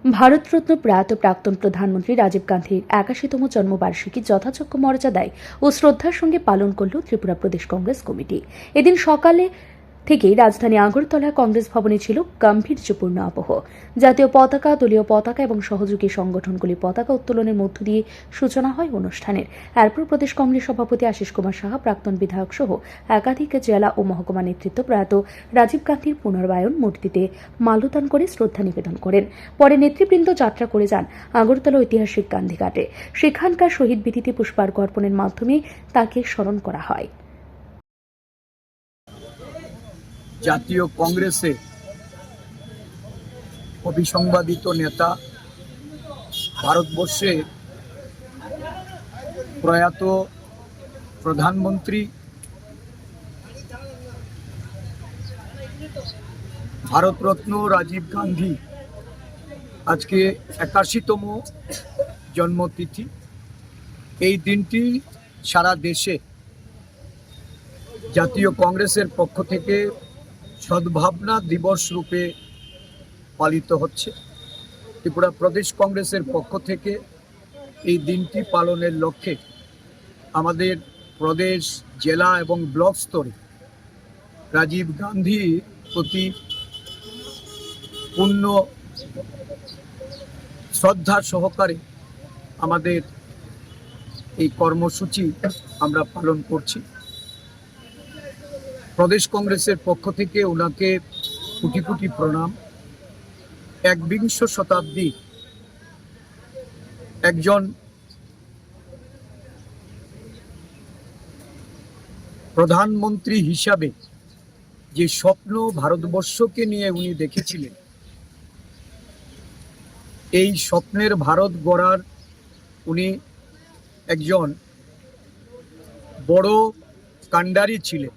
ভারতরত্ন প্রয়াত প্রাক্তন প্রধানমন্ত্রী রাজীব গান্ধীর ৮১তম জন্মবার্ষিকী যথাযোগ্য মর্যাদায় ও শ্রদ্ধার সঙ্গে পালন করল ত্রিপুরা প্রদেশ কংগ্রেস কমিটি। এদিন সকালে থেকেই রাজধানী আগরতলা কংগ্রেস ভবনে ছিল গাম্ভীর্যপূর্ণ আবহ। জাতীয় পতাকা, দলীয় পতাকা এবং সহযোগী সংগঠনগুলির পতাকা উত্তোলনের মধ্য দিয়ে সূচনা হয় অনুষ্ঠানের। এরপর প্রদেশ কংগ্রেস সভাপতি আশিস কুমার সাহা, প্রাক্তন বিধায়ক সহ একাধিক জেলা ও মহকুমা নেতৃত্ব প্রয়াত রাজীব গান্ধীর পুনর্বায়ন মূর্তিতে মাল্যদান করে শ্রদ্ধা নিবেদন করেন। পরে নেতৃবৃন্দ যাত্রা করে যান আগরতলা ঐতিহাসিক গান্ধীঘাটে। সেখানকার শহীদ বেদিতে পুষ্পার্ঘ্য অর্পণের মাধ্যমে তাকে স্মরণ করা হয়। জাতীয় কংগ্রেসে অবিসংবাদিত নেতা, ভারতবর্ষে প্রয়াত প্রধানমন্ত্রী, ভারতরত্ন রাজীব গান্ধী আজকে ৮১তম জন্মতিথি। এই দিনটি সারা দেশে জাতীয় কংগ্রেসের পক্ষ থেকে সদ্ভাবনা দিবস রূপে পালিত হচ্ছে। ত্রিপুরা প্রদেশ কংগ্রেসের পক্ষ থেকে এই দিনটি পালনের লক্ষ্যে আমাদের প্রদেশ, জেলা এবং ব্লক স্তরে রাজীব গান্ধীর প্রতি পূর্ণ শ্রদ্ধা সহকারে আমাদের এই কর্মসূচি আমরা পালন করছি। প্রদেশ কংগ্রেসের পক্ষ থেকে ওনাকে কোটি কোটি প্রণাম। একবিংশ শতাব্দী একজন প্রধানমন্ত্রী হিসাবে যে স্বপ্ন ভারতবর্ষকে নিয়ে উনি দেখেছিলেন, এই স্বপ্নের ভারত গড়ার উনি একজন বড় কাণ্ডারি ছিলেন।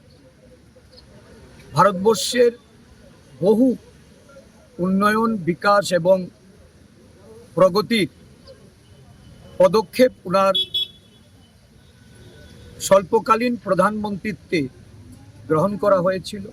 ভারতবর্ষের বহু উন্নয়ন, বিকাশ এবং প্রগতির পদক্ষেপ ওনার স্বল্পকালীন প্রধানমন্ত্রীত্বে গ্রহণ করা হয়েছিল।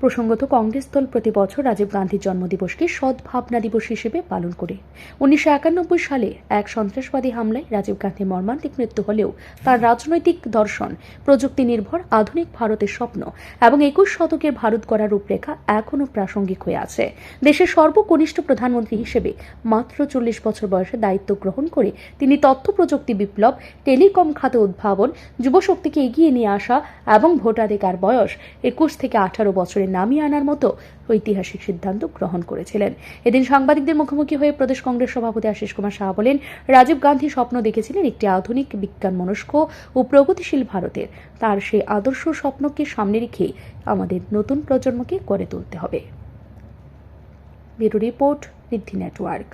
প্রসঙ্গত, কংগ্রেস দল প্রতি বছর রাজীব গান্ধীর জন্মদিবসকে সদ্ভাবনা দিবস হিসেবে পালন করে। ১৯৯১ সালে এক সন্ত্রাসবাদী হামলায় রাজীব গান্ধীর মর্মান্তিক মৃত্যু হলেও তার রাজনৈতিক দর্শন, প্রযুক্তি নির্ভর আধুনিক ভারতের স্বপ্ন এবং ২১ শতকের ভারত গড়ার রূপরেখা এখনও প্রাসঙ্গিক হয়ে আছে। দেশের সর্বকনিষ্ঠ প্রধানমন্ত্রী হিসেবে মাত্র ৪০ বছর বয়সে দায়িত্ব গ্রহণ করে তিনি তথ্য প্রযুক্তি বিপ্লব, টেলিকম খাতে উদ্ভাবন, যুবশক্তিকে এগিয়ে নিয়ে আসা এবং ভোটাধিকার বয়স ২১ থেকে ১৮ বছরের নামিয়ে আনার মতো ঐতিহাসিক সিদ্ধান্ত গ্রহণ করেছিলেন। এদিন সাংবাদিকদের মুখোমুখি হয়ে প্রদেশ কংগ্রেস সভাপতি আশিস কুমার সাহা বলেন, রাজীব গান্ধী স্বপ্ন দেখেছিলেন একটি আধুনিক, বিজ্ঞান মনস্ক ও প্রগতিশীল ভারতের। তার সেই আদর্শ স্বপ্নকে সামনে রেখে আমাদের নতুন প্রজন্মকে গড়ে তুলতে হবে। ব্যুরো রিপোর্ট, ঋদ্ধি নেটওয়ার্ক।